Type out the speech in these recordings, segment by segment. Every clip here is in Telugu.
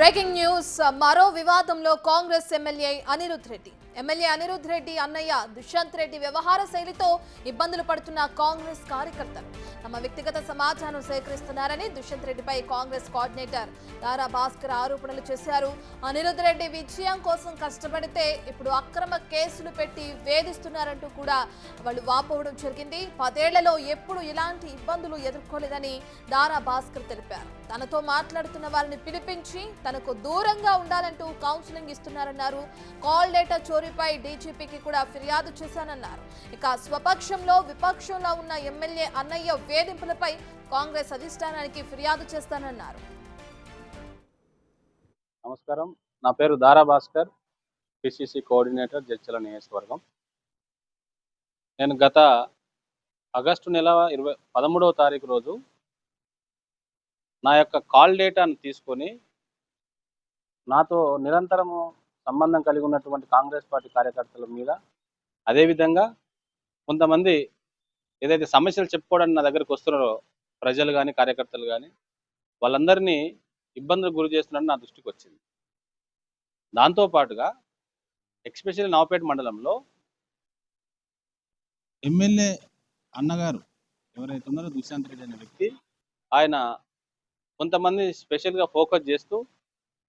బ్రేకింగ్ న్యూస్ మరో వివాదంలో కాంగ్రెస్ ఎమ్మెల్యే అనిరుద్ రెడ్డి అన్నయ్య దుష్యంత్ రెడ్డి వ్యవహార శైలితో ఇబ్బందులు పడుతున్న కాంగ్రెస్ కార్యకర్తలు తమ వ్యక్తిగత సమాచారం సేకరిస్తున్నారని దుష్యంత్ రెడ్డిపై కాంగ్రెస్ కోఆర్డినేటర్ దారా భాస్కర్ ఆరోపణలు చేశారు. అనిరుద్ రెడ్డి విజయం కోసం కష్టపడితే ఇప్పుడు అక్రమ కేసులు పెట్టి వేధిస్తున్నారంటూ కూడా వాళ్ళు వాపోవడం జరిగింది. 10 ఏళ్లలో ఎప్పుడు ఇలాంటి ఇబ్బందులు ఎదుర్కోలేదని దారా భాస్కర్ తెలిపారు. తనతో మాట్లాడుతున్న వారిని పిలిపించి తనకు దూరంగా ఉండాలంటూ కౌన్సిలింగ్ ఇస్తున్నారన్నారు. కాల్ డేటా చోరీపై డీజీపీకి కూడా ఫిర్యాదు చేశానన్నారు. ఇక స్వపక్షంలో విపక్షంలో ఉన్న ఎమ్మెల్యే అన్నయ్య వేధింపులపై కాంగ్రెస్ అధిష్టానానికి ఫిర్యాదు చేస్తానన్నారు. నమస్కారం, నా పేరు దారా భాస్కర్, పిసిసి కోఆర్డినేటర్, జడ్చర్ల నియోజకవర్గం. నేను గత ఆగస్టు నెల 13వ తారీఖు రోజు నా యొక్క కాల్ డేటాను తీసుకొని నాతో నిరంతరము సంబంధం కలిగి ఉన్నటువంటి కాంగ్రెస్ పార్టీ కార్యకర్తల మీద, అదేవిధంగా కొంతమంది ఏదైతే సమస్యలు చెప్పుకోవడానికి నా దగ్గరికి వస్తున్నారో ప్రజలు కానీ కార్యకర్తలు కానీ, వాళ్ళందరినీ ఇబ్బందులకు గురి చేస్తున్నారని నా దృష్టికి వచ్చింది. దాంతోపాటుగా ఎస్పెషల్లీ నవపేట మండలంలో ఎమ్మెల్యే అన్నగారు ఎవరైతే ఉన్నారో దుష్యంత్ రెడ్డి అనే వ్యక్తి, ఆయన కొంతమంది స్పెషల్గా ఫోకస్ చేస్తూ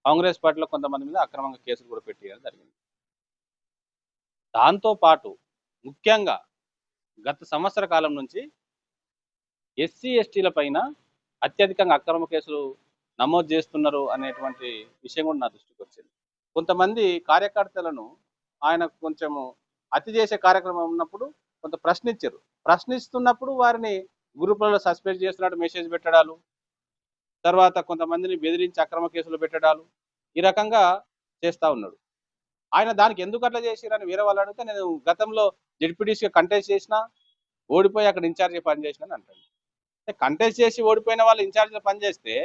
కాంగ్రెస్ పార్టీలో కొంతమంది మీద అక్రమంగా కేసులు కూడా పెట్టేయడం జరిగింది. దాంతోపాటు ముఖ్యంగా గత సంవత్సర కాలం నుంచి ఎస్సీ ఎస్టీల పైన అత్యధికంగా అక్రమ కేసులు నమోదు చేస్తున్నారు అనేటువంటి విషయం కూడా నా దృష్టికి వచ్చింది. కొంతమంది కార్యకర్తలను ఆయన కొంచెము అతి చేసే కార్యక్రమం ఉన్నప్పుడు కొంత ప్రశ్నిస్తున్నప్పుడు వారిని గ్రూపులలో సస్పెండ్ చేస్తున్నట్టు మెసేజ్ పెట్టడాలు, తర్వాత కొంతమందిని బెదిరించి అక్రమ కేసులు పెట్టడాలు, ఈ రకంగా చేస్తూ ఉన్నాడు. ఆయన దానికి ఎందుకు అట్లా చేసిరని వేరే వాళ్ళు అడిగితే, నేను గతంలో జెడ్పీటీసీగా కంటెస్ట్ చేసినా, ఓడిపోయి అక్కడ ఇన్ఛార్జ్గా పనిచేసిన అని అంటాడు. కంటెస్ట్ చేసి ఓడిపోయిన వాళ్ళు ఇన్ఛార్జ్గా పనిచేస్తే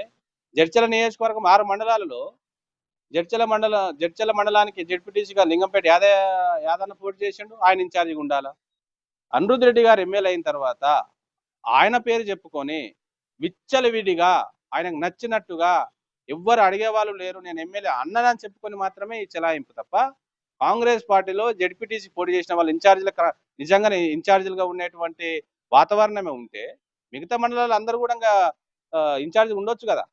జడ్చర్ల నియోజకవర్గం 6 మండలాలలో జడ్చర్ల మండలానికి జెడ్పీటీసీగా లింగంపేట యాదన్న పోటీ చేసిండు, ఆయన ఇన్ఛార్జిగా ఉండాలా. అనిరుద్ రెడ్డి గారు ఎమ్మెల్యే అయిన తర్వాత ఆయన పేరు చెప్పుకొని విచ్చలవిడిగా ఆయనకు నచ్చినట్టుగా ఎవ్వరు అడిగేవాళ్ళు లేరు, నేను ఎమ్మెల్యే అన్నదని చెప్పుకొని మాత్రమే ఈ చెలాయింపు తప్ప, కాంగ్రెస్ పార్టీలో జెడ్పీటీసీ పోటీ చేసిన వాళ్ళు నిజంగానే ఇన్ఛార్జీలుగా ఉండేటువంటి వాతావరణమే ఉంటే మిగతా మండలాలు అందరూ కూడా ఇన్ఛార్జి ఉండొచ్చు కదా.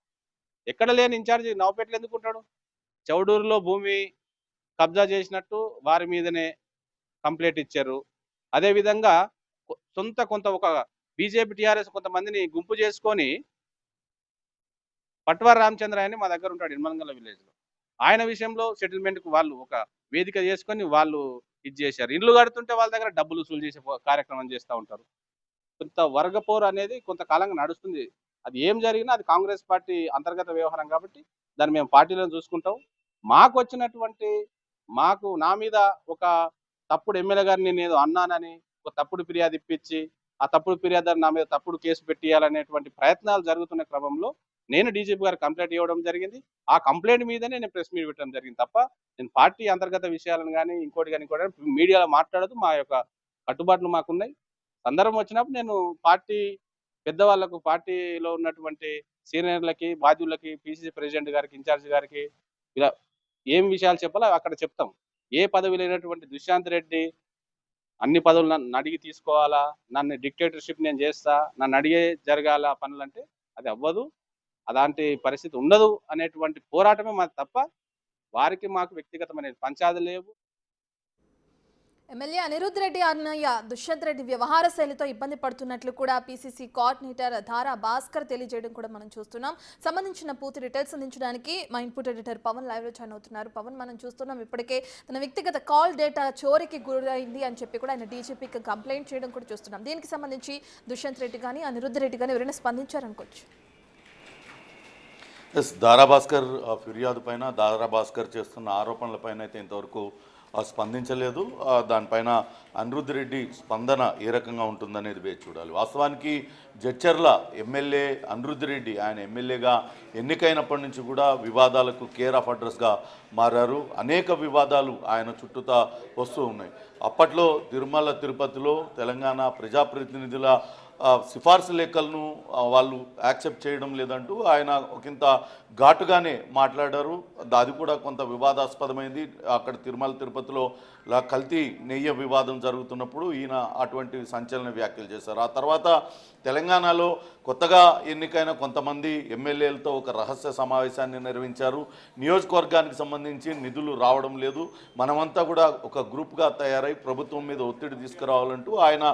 ఎక్కడ లేని ఇన్ఛార్జి నవపేటలో ఎందుకు ఉంటాడు? చౌడూరులో భూమి కబ్జా చేసినట్టు వారి మీదనే కంప్లైంట్ ఇచ్చారు. అదేవిధంగా కొంత ఒక బీజేపీ టీఆర్ఎస్ కొంతమందిని గుంపు చేసుకొని పట్వార్ రామచంద్ర అని మా దగ్గర ఉంటాడు ఇన్మలంగల విలేజ్లో, ఆయన విషయంలో సెటిల్మెంట్కు వాళ్ళు ఒక వేదిక చేసుకొని వాళ్ళు ఇది చేశారు. ఇల్లు కడుతుంటే వాళ్ళ దగ్గర డబ్బులు వసూలు చేసే కార్యక్రమం చేస్తూ ఉంటారు. కొంత వర్గపోరు అనేది కొంతకాలంగా నడుస్తుంది. అది ఏం జరిగినా అది కాంగ్రెస్ పార్టీ అంతర్గత వ్యవహారం కాబట్టి దాన్ని మేము పార్టీలో చూసుకుంటాం. నా మీద ఒక తప్పుడు ఎమ్మెల్యే గారిని నేను అన్నానని ఒక తప్పుడు ఫిర్యాదు ఇప్పించి ఆ తప్పుడు ఫిర్యాదు నా మీద తప్పుడు కేసు పెట్టియాలనేటువంటి ప్రయత్నాలు జరుగుతున్న క్రమంలో నేను డీజీపీ గారు కంప్లైంట్ ఇవ్వడం జరిగింది. ఆ కంప్లైంట్ మీదనే నేను ప్రెస్ మీట్ పెట్టడం జరిగింది తప్ప నేను పార్టీ అంతర్గత విషయాలను కానీ ఇంకోటి మీడియాలో మాట్లాడదు. మా యొక్క కట్టుబాట్లు మాకున్నాయి. సందర్భం వచ్చినప్పుడు నేను పార్టీ పెద్దవాళ్లకు, పార్టీలో ఉన్నటువంటి సీనియర్లకి, బాధ్యులకి, పిసిసి ప్రెసిడెంట్ గారికి, ఇన్ఛార్జి గారికి ఇలా ఏం విషయాలు చెప్పాలో అక్కడ చెప్తాం. ఏ పదవి లేనటువంటి దుష్యంత్ రెడ్డి అన్ని పదవులు నన్ను అడిగి తీసుకోవాలా, నన్ను డిక్టేటర్షిప్ నేను చేస్తా, నన్ను అడిగే జరగాల పనులంటే అది అవ్వదు, అలాంటి పరిస్థితి ఉండదు అనేటువంటి పోరాటమే మాకు తప్ప వారికి మాకు వ్యక్తిగతమైన పంచాయతీ లేవు. ఎమ్మెల్యే అనిరుద్ రెడ్డి అన్నయ్య దుష్యంత్ రెడ్డి వ్యవహార శైలితో ఇబ్బంది పడుతున్నట్లు కూడా పీసీసీ కోఆర్డినేటర్ దారా భాస్కర్ తెలియజేయడం కూడా మనం చూస్తున్నాం. సంబంధించిన పూర్తి డీటెయిల్స్ అందించడానికి మా ఇన్పుట్ ఎడిటర్ పవన్ లైవ్లో జాయిన్ అవుతున్నారు. పవన్, మనం చూస్తున్నాం ఇప్పటికే తన వ్యక్తిగత కాల్ డేటా చోరీకి గురైంది అని చెప్పి కూడా ఆయన డీజీపీకి కంప్లైంట్ చేయడం కూడా చూస్తున్నాం. దీనికి సంబంధించి దుష్యంత్ రెడ్డి కానీ అనిరుద్ రెడ్డి కానీ ఎవరైనా స్పందించారనుకోవచ్చు. దారా భాస్కర్ ఫిర్యాదు పైన, దారా భాస్కర్ చేస్తున్న ఆరోపణల పైన అయితే ఇంతవరకు స్పందించలేదు. దానిపైన అనిరుద్ రెడ్డి స్పందన ఏ రకంగా ఉంటుందనేది వేచి చూడాలి. వాస్తవానికి జడ్చర్ల ఎమ్మెల్యే అనిరుద్ రెడ్డి ఆయన ఎమ్మెల్యేగా ఎన్నికైనప్పటి నుంచి కూడా వివాదాలకు కేర్ ఆఫ్ అడ్రస్గా మారారు. అనేక వివాదాలు ఆయన చుట్టూతా వస్తూ ఉన్నాయి. అప్పట్లో తిరుమల తిరుపతిలో తెలంగాణ ప్రజాప్రతినిధుల సిఫార్సు లేఖలను వాళ్ళు యాక్సెప్ట్ చేయడం లేదంటూ ఆయన ఒకంత ఘాటుగానే మాట్లాడారు. అది కూడా కొంత వివాదాస్పదమైంది. అక్కడ తిరుమల తిరుపతిలో కల్తీ నెయ్యి వివాదం జరుగుతున్నప్పుడు ఈయన అటువంటి సంచలన వ్యాఖ్యలు చేశారు. ఆ తర్వాత తెలంగాణలో కొత్తగా ఎన్నికైన కొంతమంది ఎమ్మెల్యేలతో ఒక రహస్య సమావేశాన్ని నిర్వహించారు. నియోజకవర్గానికి సంబంధించి నిధులు రావడం లేదు, మనమంతా కూడా ఒక గ్రూప్గా తయారై ప్రభుత్వం మీద ఒత్తిడి తీసుకురావాలంటూ ఆయన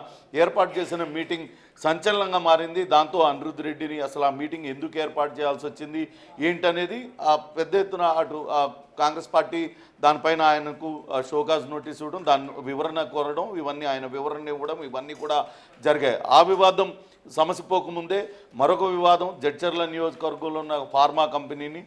ఏర్పాటు చేసిన మీటింగ్ సంచలనంగా మారింది. దాంతో అనిరుద్ధ్ రెడ్డిని అసలు ఆ మీటింగ్ ఎందుకు ఏర్పాటు చేయాల్సి వచ్చింది ఏంటనేది పెద్ద ఎత్తున అటు కాంగ్రెస్ పార్టీ దానిపైన ఆయనకు షోకాజ్ నోటీస్ ఇవ్వడం, దాని వివరణ కోరడం, ఇవన్నీ ఆయన వివరణ ఇవ్వడం, ఇవన్నీ కూడా జరిగాయి. ఆ వివాదం సమసిపోకముందే మరొక వివాదం జడ్చర్ల నియోజకవర్గంలో ఉన్న ఫార్మా కంపెనీని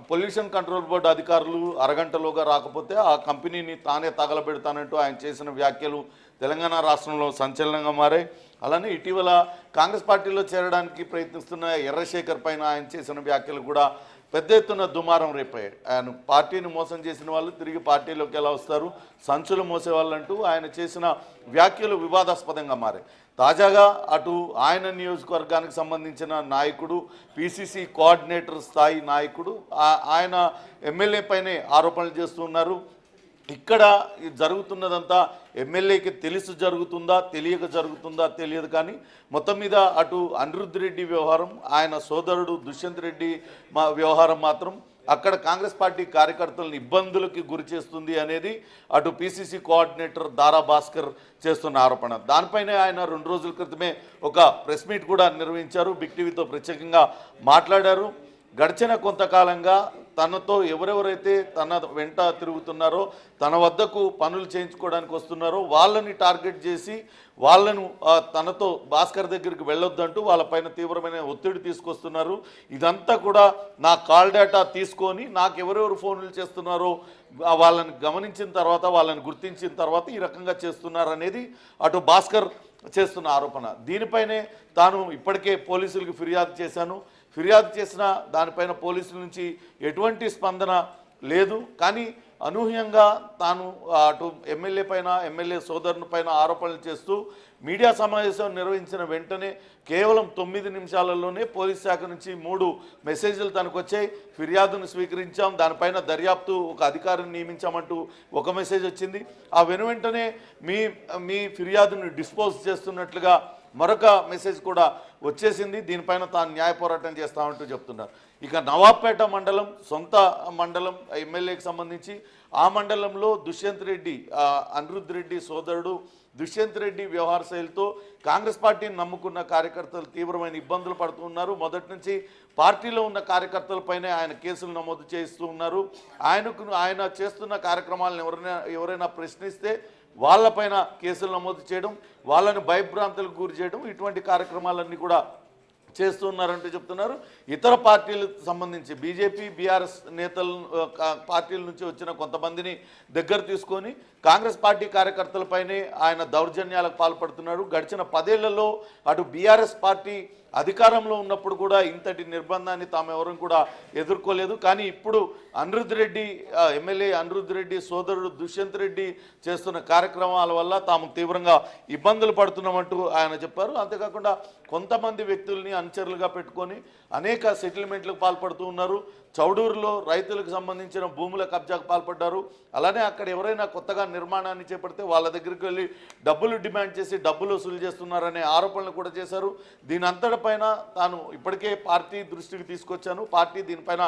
పొల్యూషన్ కంట్రోల్ బోర్డు అధికారులు అరగంటలోగా రాకపోతే ఆ కంపెనీని తానే తగలబెడతానంటూ ఆయన చేసిన వ్యాఖ్యలు తెలంగాణ రాష్ట్రంలో సంచలనంగా మారాయి. అలానే ఇటీవల కాంగ్రెస్ పార్టీలో చేరడానికి ప్రయత్నిస్తున్న ఎర్రశేఖర్ పైన ఆయన చేసిన వ్యాఖ్యలు కూడా పెద్ద ఎత్తున దుమారం రేపాయి. ఆయన పార్టీని మోసం చేసిన వాళ్ళు తిరిగి పార్టీలోకి ఎలా వస్తారు, సంచులు మోసేవాళ్ళంటూ ఆయన చేసిన వ్యాఖ్యలు వివాదాస్పదంగా మారాయి. తాజాగా అటు ఆయన నియోజకవర్గానికి సంబంధించిన నాయకుడు, పిసిసి కోఆర్డినేటర్ స్థాయి నాయకుడు ఆయన ఎమ్మెల్యే పైనే ఆరోపణలు చేస్తున్నారు. ఇక్కడ జరుగుతున్నదంతా ఎమ్మెల్యేకి తెలిసి జరుగుతుందా తెలియక జరుగుతుందా తెలియదు, కానీ మొత్తం మీద అటు అనిరుద్ధ్ రెడ్డి వ్యవహారం, ఆయన సోదరుడు దుష్యంత్ రెడ్డి వ్యవహారం మాత్రం అక్కడ కాంగ్రెస్ పార్టీ కార్యకర్తలను ఇబ్బందులకి గురి చేస్తుంది అనేది అటు పిసిసి కోఆర్డినేటర్ దారా భాస్కర్ చేస్తున్న ఆరోపణ. దానిపైనే ఆయన 2 రోజుల క్రితమే ఒక ప్రెస్ మీట్ కూడా నిర్వహించారు. బిగ్ టీవీతో ప్రత్యేకంగా మాట్లాడారు. గడిచిన కొంతకాలంగా తనతో ఎవరెవరైతే తన వెంట తిరుగుతున్నారో, తన వద్దకు పనులు చేయించుకోవడానికి వస్తున్నారో వాళ్ళని టార్గెట్ చేసి వాళ్ళను తనతో భాస్కర్ దగ్గరికి వెళ్ళొద్దంటూ వాళ్ళపైన తీవ్రమైన ఒత్తిడి తీసుకొస్తున్నారు. ఇదంతా కూడా నా కాల్ డేటా తీసుకొని నాకు ఎవరెవరు ఫోన్లు చేస్తున్నారో వాళ్ళని గమనించిన తర్వాత, వాళ్ళని గుర్తించిన తర్వాత ఈ రకంగా చేస్తున్నారనేది అటు భాస్కర్ చేస్తున్న ఆరోపణ. దీనిపైనే తాను ఇప్పటికే పోలీసులకు ఫిర్యాదు చేశాను, ఫిర్యాదు చేసిన దానిపైన పోలీసుల నుంచి ఎటువంటి స్పందన లేదు, కానీ అనూహ్యంగా తాను అటు ఎమ్మెల్యే పైన, ఎమ్మెల్యే సోదరుని పైన ఆరోపణలు చేస్తూ మీడియా సమావేశం నిర్వహించిన వెంటనే కేవలం 9 నిమిషాలలోనే పోలీస్ శాఖ నుంచి 3 మెసేజ్లు తనకు వచ్చాయి. ఫిర్యాదును స్వీకరించాం, దానిపైన దర్యాప్తు ఒక అధికారిని నియమించామంటూ ఒక మెసేజ్ వచ్చింది. ఆ వెనువెంటనే మీ ఫిర్యాదును డిస్పోజ్ చేస్తున్నట్లుగా మరొక మెసేజ్ కూడా వచ్చేసింది. దీనిపైన తాను న్యాయ పోరాటం చేస్తామంటూ చెప్తున్నారు. ఇక నవాబ్పేట మండలం సొంత మండలం ఎమ్మెల్యేకి సంబంధించి ఆ మండలంలో దుష్యంత్ రెడ్డి, అనిరుద్ధ్ రెడ్డి సోదరుడు దుష్యంత్ రెడ్డి వ్యవహార శైలితో కాంగ్రెస్ పార్టీని నమ్ముకున్న కార్యకర్తలు తీవ్రమైన ఇబ్బందులు పడుతున్నారు. మొదటి నుంచి పార్టీలో ఉన్న కార్యకర్తలపైనే ఆయన కేసులు నమోదు చేస్తూ ఉన్నారు. ఆయన చేస్తున్న కార్యక్రమాలను ఎవరైనా ప్రశ్నిస్తే వాళ్ళపైన కేసులు నమోదు చేయడం, వాళ్ళని భయభ్రాంతులకు గురి చేయడం, ఇటువంటి కార్యక్రమాలన్నీ కూడా చేస్తున్నారంటూ చెప్తున్నారు. ఇతర పార్టీలకు సంబంధించి బీజేపీ, బీఆర్ఎస్ నేతలు పార్టీల నుంచి వచ్చిన కొంతమందిని దగ్గర తీసుకొని కాంగ్రెస్ పార్టీ కార్యకర్తలపైనే ఆయన దౌర్జన్యాలకు పాల్పడుతున్నాడు. గడిచిన 10 ఏళ్లలో అటు బీఆర్ఎస్ పార్టీ అధికారంలో ఉన్నప్పుడు కూడా ఇంతటి నిర్బంధాన్ని తాము ఎవరూ కూడా ఎదుర్కోలేదు. కానీ ఇప్పుడు అనిరుద్ధ్ రెడ్డి ఎమ్మెల్యే అనిరుద్ధ్ రెడ్డి సోదరుడు దుష్యంత్ రెడ్డి చేస్తున్న కార్యక్రమాల వల్ల తాము తీవ్రంగా ఇబ్బందులు పడుతున్నామంటూ ఆయన చెప్పారు. అంతేకాకుండా కొంతమంది వ్యక్తుల్ని అనుచరులుగా పెట్టుకొని అనేక సెటిల్మెంట్లకు పాల్పడుతూ ఉన్నారు. చౌడూరులో రైతులకు సంబంధించిన భూముల కబ్జాకు పాల్పడ్డారు. అలానే అక్కడ ఎవరైనా కొత్తగా నిర్మాణాన్ని చేపడితే వాళ్ళ దగ్గరికి వెళ్ళి డబ్బులు డిమాండ్ చేసి డబ్బులు వసూలు చేస్తున్నారనే ఆరోపణలు కూడా చేశారు. దీని అంతటిపైన తాను ఇప్పటికే పార్టీ దృష్టికి తీసుకొచ్చాను, పార్టీ దీనిపైన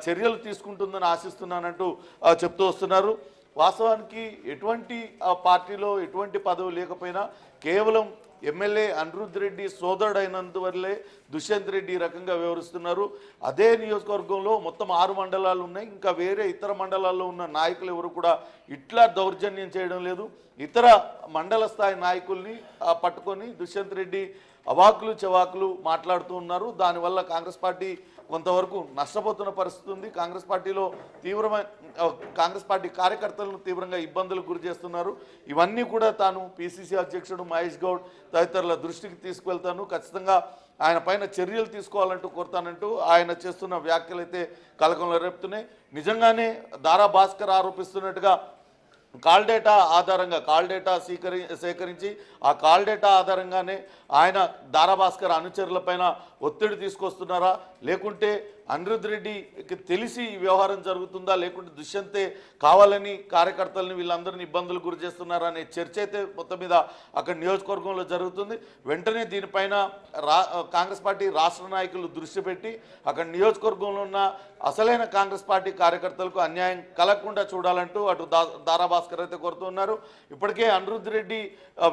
చర్యలు తీసుకుంటుందని ఆశిస్తున్నానంటూ చెప్తూ వస్తున్నారు. వాస్తవానికి ఎటువంటి పార్టీలో ఎటువంటి పదవి లేకపోయినా కేవలం ఎమ్మెల్యే అనిరుద్ధ్ రెడ్డి సోదరుడైనందువల్లే దుష్యంత్ రెడ్డి ఈ రకంగా వ్యవహరిస్తున్నారు. అదే నియోజకవర్గంలో మొత్తం 6 మండలాలు ఉన్నాయి. ఇంకా వేరే ఇతర మండలాల్లో ఉన్న నాయకులు ఎవరు కూడా ఇట్లా దౌర్జన్యం చేయడం లేదు. ఇతర మండల స్థాయి నాయకుల్ని పట్టుకొని దుష్యంత్ రెడ్డి అవాకులు చవాకులు మాట్లాడుతూ ఉన్నారు. దానివల్ల కాంగ్రెస్ పార్టీ కొంతవరకు నష్టపోతున్న పరిస్థితి ఉంది. కాంగ్రెస్ పార్టీలో కాంగ్రెస్ పార్టీ కార్యకర్తలను తీవ్రంగా ఇబ్బందులకు గురి చేస్తున్నారు. ఇవన్నీ కూడా తాను పిసిసి అధ్యక్షుడు మహేష్ గౌడ్ తదితరుల దృష్టికి తీసుకువెళ్తాను, ఖచ్చితంగా ఆయన పైన చర్యలు తీసుకోవాలంటూ కోరుతానంటూ ఆయన చేస్తున్న వ్యాఖ్యలు అయితే కలకంలో రేపుతున్నాయి. నిజంగానే దారా భాస్కర్ ఆరోపిస్తున్నట్టుగా కాల్ డేటా ఆధారంగా కాల్ డేటా సేకరించి ఆ కాల్ డేటా ఆధారంగానే ఆయన దారాభాస్కర్ అనుచరులపైన ఒత్తిడి తీసుకొస్తున్నారా, లేకుంటే అనిరుద్ధ్ రెడ్డికి తెలిసి ఈ వ్యవహారం జరుగుతుందా, లేకుంటే దుష్యంతే కావాలని కార్యకర్తలని వీళ్ళందరినీ ఇబ్బందులు గురి చేస్తున్నారా అనే చర్చ అయితే మొత్తం మీద అక్కడ నియోజకవర్గంలో జరుగుతుంది. వెంటనే దీనిపైన కాంగ్రెస్ పార్టీ రాష్ట్ర నాయకులు దృష్టి పెట్టి అక్కడ నియోజకవర్గంలో ఉన్న అసలైన కాంగ్రెస్ పార్టీ కార్యకర్తలకు అన్యాయం కలగకుండా చూడాలంటూ అటు దారాభాస్కర్ అయితే కోరుతున్నారు. ఇప్పటికే అనిరుద్ధ్ రెడ్డి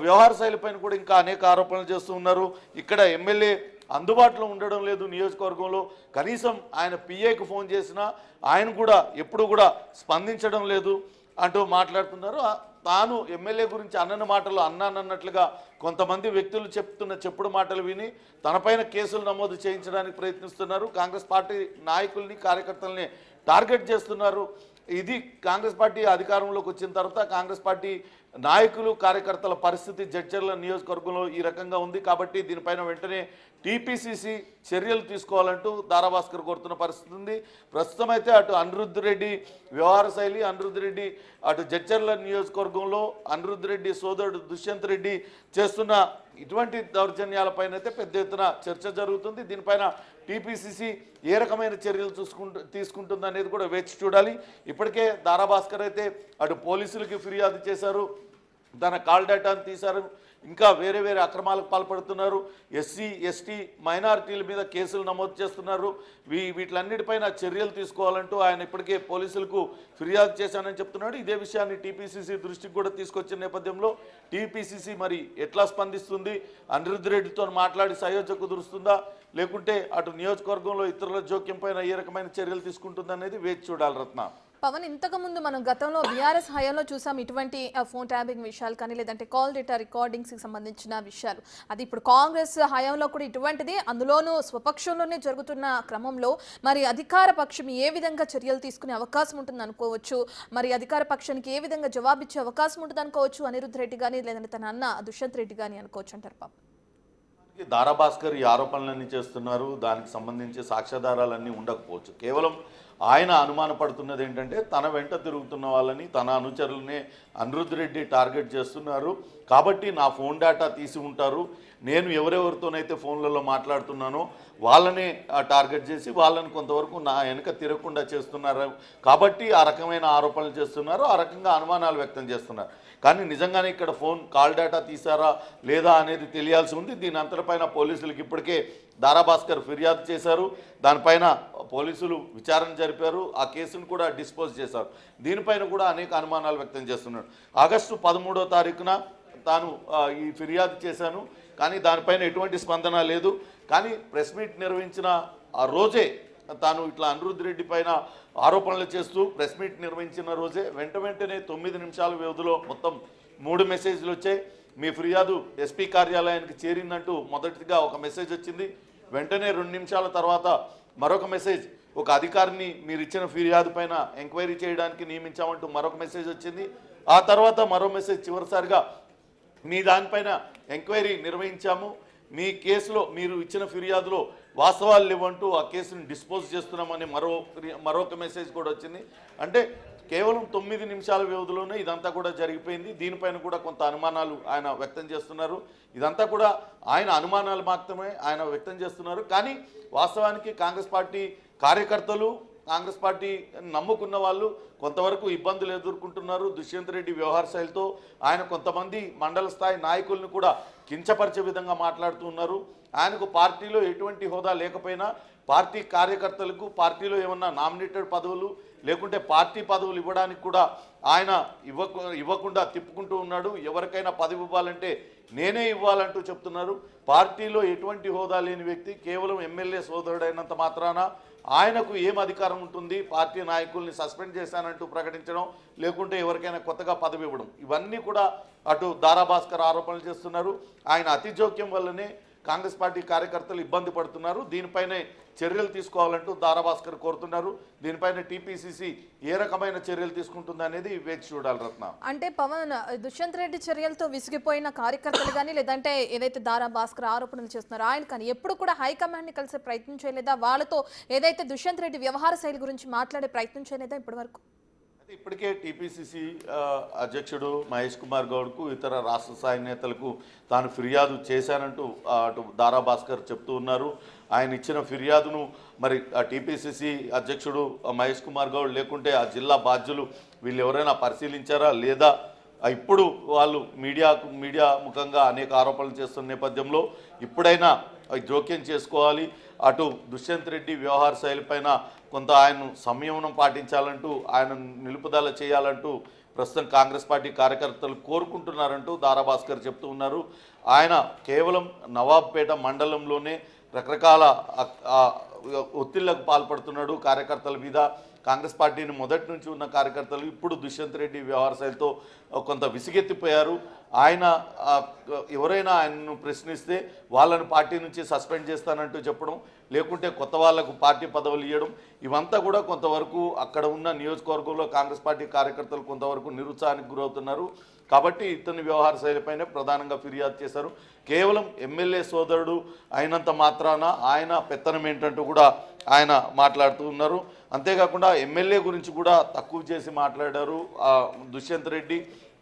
వ్యవహార శైలిపైన కూడా ఇంకా అనేక ఆరోపణలు చేస్తూ ఉన్నారు. ఇక్కడ ఎమ్మెల్యే అందుబాటులో ఉండడం లేదు నియోజకవర్గంలో, కనీసం ఆయన పిఏకు ఫోన్ చేసినా ఆయన కూడా ఎప్పుడు కూడా స్పందించడం లేదు అంటూ మాట్లాడుతున్నారు. తాను ఎమ్మెల్యే గురించి అన్నని మాటలు అన్నానన్నట్లుగా కొంతమంది వ్యక్తులు చెప్తున్న చెప్పుడు మాటలు విని తనపైన కేసులు నమోదు చేయించడానికి ప్రయత్నిస్తున్నారు. కాంగ్రెస్ పార్టీ నాయకుల్ని కార్యకర్తల్ని టార్గెట్ చేస్తున్నారు. ఇది కాంగ్రెస్ పార్టీ అధికారంలోకి వచ్చిన తర్వాత కాంగ్రెస్ పార్టీ నాయకులు కార్యకర్తల పరిస్థితి జడ్చర్ల నియోజకవర్గంలో ఈ రకంగా ఉంది. కాబట్టి దీనిపైన వెంటనే టీపీసీసీ చర్యలు తీసుకోవాలంటూ దారాభాస్కర్ కోరుతున్న పరిస్థితి ఉంది. ప్రస్తుతం అయితే అటు అనిరుద్ధ్ రెడ్డి వ్యవహార శైలి, అనిరుద్ధ్ రెడ్డి అటు జడ్చర్ల నియోజకవర్గంలో అనిరుద్ధ్ రెడ్డి సోదరుడు దుష్యంత్ రెడ్డి చేస్తున్న ఇటువంటి దౌర్జన్యాలపైన అయితే పెద్ద ఎత్తున చర్చ జరుగుతుంది. దీనిపైన టీపీసీసీ ఏ రకమైన చర్యలు తీసుకుంటుంది అనేది కూడా వేచి చూడాలి. ఇప్పటికే దారాభాస్కర్ అయితే అటు పోలీసులకి ఫిర్యాదు చేశారు, తన కాల్ డేటాను తీశారు, ఇంకా వేరే వేరే అక్రమాలకు పాల్పడుతున్నారు, ఎస్సీ ఎస్టీ మైనారిటీల మీద కేసులు నమోదు చేస్తున్నారు. వీటిలన్నిటిపైన చర్యలు తీసుకోవాలంటూ ఆయన ఇప్పటికే పోలీసులకు ఫిర్యాదు చేశానని చెప్తున్నాడు. ఇదే విషయాన్ని టీపీసీసీ దృష్టికి కూడా తీసుకొచ్చిన నేపథ్యంలో టీపీసీసీ మరి ఎట్లా స్పందిస్తుంది, అనిరుద్ధ్ రెడ్డితో మాట్లాడి సయోధ్య కుదురుస్తుందా, లేకుంటే అటు నియోజకవర్గంలో ఇతరుల జోక్యం పైన ఏ రకమైన చర్యలు తీసుకుంటుందనేది వేచి చూడాలి. రత్న పవన్, ఇంతకుముందు మనం గతంలో బీఆర్ఎస్ హయాంలో చూసాం ఇటువంటి ఫోన్ ట్యాపింగ్ విషయాలు కానీ, లేదంటే కాల్ డేటా రికార్డింగ్స్కి సంబంధించిన విషయాలు. అది ఇప్పుడు కాంగ్రెస్ హయాంలో కూడా ఇటువంటిది, అందులోనూ స్వపక్షంలోనే జరుగుతున్న క్రమంలో మరి అధికార పక్షం ఏ విధంగా చర్యలు తీసుకునే అవకాశం ఉంటుంది అనుకోవచ్చు, మరి అధికార పక్షానికి ఏ విధంగా జవాబిచ్చే అవకాశం ఉంటుంది అనుకోవచ్చు అనిరుద్ధ్ రెడ్డి కానీ, లేదంటే తన అన్న దుష్యంత్ రెడ్డి కానీ అనుకోవచ్చు అంటారు పాపం. దారాభాస్కర్ ఈ ఆరోపణలన్నీ చేస్తున్నారు, దానికి సంబంధించి సాక్ష్యాధారాలన్నీ ఉండకపోవచ్చు. కేవలం ఆయన అనుమానపడుతున్నది ఏంటంటే తన వెంట తిరుగుతున్న వాళ్ళని, తన అనుచరులనే అనిరుద్ధ్ రెడ్డి టార్గెట్ చేస్తున్నారు కాబట్టి నా ఫోన్ డేటా తీసి ఉంటారు, నేను ఎవరెవరితోనైతే ఫోన్లలో మాట్లాడుతున్నానో వాళ్ళనే టార్గెట్ చేసి వాళ్ళని కొంతవరకు నా వెనుక తిరగకుండా చేస్తున్నారు కాబట్టి ఆ రకమైన ఆరోపణలు చేస్తున్నారు, ఆ రకంగా అనుమానాలు వ్యక్తం చేస్తున్నారు. కానీ నిజంగానే ఇక్కడ ఫోన్ కాల్ డేటా తీసారా లేదా అనేది తెలియాల్సి ఉంది. దీని అంతటిపైన పోలీసులకు ఇప్పటికే దారాభాస్కర్ ఫిర్యాదు చేశారు, దానిపైన పోలీసులు విచారణ జరిపారు, ఆ కేసును కూడా డిస్పోజ్ చేశారు. దీనిపైన కూడా అనేక అనుమానాలు వ్యక్తం చేస్తున్నారు. ఆగస్టు 13వ తారీఖున తాను ఈ ఫిర్యాదు చేశాను, కానీ దానిపైన ఎటువంటి స్పందన లేదు. కానీ ప్రెస్ మీట్ నిర్వహించిన ఆ రోజే తాను ఇట్లా అనిరుద్ధ్ రెడ్డి పైన ఆరోపణలు చేస్తూ ప్రెస్ మీట్ నిర్వహించిన రోజే వెంటనే 9 నిమిషాల వ్యవధిలో మొత్తం 3 మెసేజ్లు వచ్చాయి. మీ ఫిర్యాదు ఎస్పీ కార్యాలయానికి చేరిందంటూ మొదటిగా ఒక మెసేజ్ వచ్చింది. వెంటనే 2 నిమిషాల తర్వాత మరొక మెసేజ్, ఒక అధికారిని మీరు ఇచ్చిన ఫిర్యాదు పైన ఎంక్వైరీ చేయడానికి నియమించామంటూ మరొక మెసేజ్ వచ్చింది. ఆ తర్వాత మరో మెసేజ్, చివరిసారిగా మీ దానిపైన ఎంక్వైరీ నిర్వహించాము, మీ కేసులో మీరు ఇచ్చిన ఫిర్యాదులో వాస్తవాలు లేవంటూ ఆ కేసును డిస్పోజ్ చేస్తున్నామని మరొక మెసేజ్ కూడా వచ్చింది. అంటే కేవలం 9 నిమిషాల వ్యవధిలోనే ఇదంతా కూడా జరిగిపోయింది. దీనిపైన కూడా కొంత అనుమానాలు ఆయన వ్యక్తం చేస్తున్నారు. ఇదంతా కూడా ఆయన అనుమానాలు మాత్రమే ఆయన వ్యక్తం చేస్తున్నారు. కానీ వాస్తవానికి కాంగ్రెస్ పార్టీ కార్యకర్తలు, కాంగ్రెస్ పార్టీ నమ్ముకున్న వాళ్ళు కొంతవరకు ఇబ్బందులు ఎదుర్కొంటున్నారు. దుష్యంత్ రెడ్డి వ్యవహార శైలితో ఆయన కొంతమంది మండల స్థాయి నాయకులను కూడా కించపరిచే విధంగా మాట్లాడుతూ ఉన్నారు. ఆయనకు పార్టీలో ఎటువంటి హోదా లేకపోయినా పార్టీ కార్యకర్తలకు పార్టీలో ఏమన్నా నామినేటెడ్ పదవులు లేకుంటే పార్టీ పదవులు ఇవ్వడానికి కూడా ఆయన ఇవ్వకుండా తిప్పుకుంటూ ఉన్నాడు. ఎవరికైనా పదవి ఇవ్వాలంటే నేనే ఇవ్వాలంటూ చెప్తున్నారు. పార్టీలో ఎటువంటి హోదా లేని వ్యక్తి కేవలం ఎమ్మెల్యే సోదరుడైనంత మాత్రాన ఆయనకు ఏం అధికారం ఉంటుంది పార్టీ నాయకుల్ని సస్పెండ్ చేశానంటూ ప్రకటించడం, లేకుంటే ఎవరికైనా కొత్తగా పదవి ఇవ్వడం, ఇవన్నీ కూడా అటు దారాభాస్కర్ ఆరోపణలు చేస్తున్నారు. ఆయన అతి జోక్యం వల్లనే కాంగ్రెస్ పార్టీ కార్యకర్తలు ఇబ్బంది పడుతున్నారు. దీనిపైనే చర్యలు తీసుకోవాలంటూ దారాభాస్కర్ కోరుతున్నారు. దీనిపైన టీపీసీసీ ఏ రకమైన చర్యలు తీసుకుంటుంది అనేది వేచి చూడాలి. రత్న, అంటే పవన్, దుష్యంత్ రెడ్డి చర్యలతో విసిగిపోయిన కార్యకర్తలు కానీ, లేదంటే ఏదైతే దారాభాస్కర్ ఆరోపణలు చేస్తున్నారో ఆయన కానీ ఎప్పుడు కూడా హైకమాండ్ని కలిసే ప్రయత్నం చేయలేదా? వాళ్ళతో ఏదైతే దుష్యంత్ రెడ్డి వ్యవహార శైలి గురించి మాట్లాడే ప్రయత్నం చేయలేదా ఇప్పటి వరకు? ఇప్పటికే టీపీసీసీ అధ్యక్షుడు మహేష్ కుమార్ గౌడ్కు ఇతర రాష్ట్ర స్థాయి నేతలకు తాను ఫిర్యాదు చేశానంటూ అటు దారా భాస్కర్ చెప్తూ ఉన్నారు. ఆయన ఇచ్చిన ఫిర్యాదును మరి ఆ టీపీసీసీ అధ్యక్షుడు మహేష్ కుమార్ గౌడ్ లేకుంటే ఆ జిల్లా బాధ్యులు వీళ్ళు ఎవరైనా పరిశీలించారా లేదా, ఇప్పుడు వాళ్ళు మీడియా ముఖంగా అనేక ఆరోపణలు చేస్తున్న నేపథ్యంలో ఇప్పుడైనా జోక్యం చేసుకోవాలి. అటు దుష్యంత్ రెడ్డి వ్యవహార శైలిపైన కొంత ఆయన సంయమనం పాటించాలంటూ ఆయన నిలుపుదల చేయాలంటూ ప్రస్తుతం కాంగ్రెస్ పార్టీ కార్యకర్తలు కోరుకుంటున్నారంటూ దారా భాస్కర్ చెప్తూ ఉన్నారు. ఆయన కేవలం నవాబ్పేట మండలంలోనే రకరకాల ఒత్తిళ్లకు పాల్పడుతున్నాడు కార్యకర్తల మీద. కాంగ్రెస్ పార్టీని మొదటి నుంచి ఉన్న కార్యకర్తలు ఇప్పుడు దుష్యంత్ రెడ్డి వ్యవహార శైలితో కొంత విసిగెత్తిపోయారు. ఆయన ఎవరైనా ఆయనను ప్రశ్నిస్తే వాళ్ళని పార్టీ నుంచి సస్పెండ్ చేస్తానంటూ చెప్పడం, లేకుంటే కొత్త వాళ్లకు పార్టీ పదవులు ఇవ్వడం, ఇవంతా కూడా కొంతవరకు అక్కడ ఉన్న నియోజకవర్గంలో కాంగ్రెస్ పార్టీ కార్యకర్తలు కొంతవరకు నిరుత్సాహానికి గురవుతున్నారు. కాబట్టి ఇతని వ్యవహార శైలిపైనే ప్రధానంగా ఫిర్యాదు చేశారు. కేవలం ఎమ్మెల్యే సోదరుడు అయినంత మాత్రాన ఆయన పెత్తనం ఏంటంటూ కూడా ఆయన మాట్లాడుతూ ఉన్నారు. అంతేకాకుండా ఎమ్మెల్యే గురించి కూడా తక్కువ చేసి మాట్లాడారు దుష్యంత్ రెడ్డి.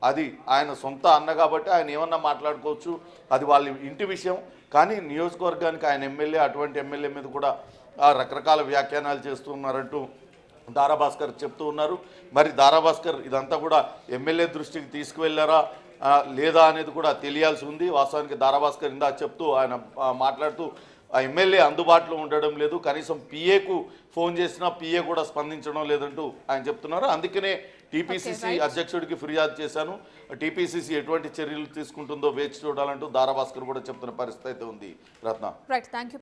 అది ఆయన సొంత అన్న కాబట్టి ఆయన ఏమన్నా మాట్లాడుకోవచ్చు, అది వాళ్ళ ఇంటి విషయం. కానీ నియోజకవర్గానికి ఆయన ఎమ్మెల్యే, అటువంటి ఎమ్మెల్యే మీద కూడా రకరకాల వ్యాఖ్యానాలు చేస్తున్నారంటూ దారా భాస్కర్ చెప్తూ ఉన్నారు. మరి దారా భాస్కర్ ఇదంతా కూడా ఎమ్మెల్యే దృష్టికి తీసుకువెళ్ళారా లేదా అనేది కూడా తెలియాల్సి ఉంది. వాస్తవానికి దారా భాస్కర్ ఇందాక చెప్తూ ఆయన మాట్లాడుతూ ఆ ఎమ్మెల్యే అందుబాటులో ఉండడం లేదు, కనీసం పిఏకు ఫోన్ చేసినా పిఏ కూడా స్పందించడం లేదంటూ ఆయన చెప్తున్నారు. అందుకనే టీపీసీసీ అధ్యక్షుడికి ఫిర్యాదు చేశాను, టీపీసీసీ ఎటువంటి చర్యలు తీసుకుంటుందో వేచి చూడాలంటూ దారా భాస్కర్ కూడా చెప్తున్న పరిస్థితి అయితే ఉంది. రత్న. Right, thank you.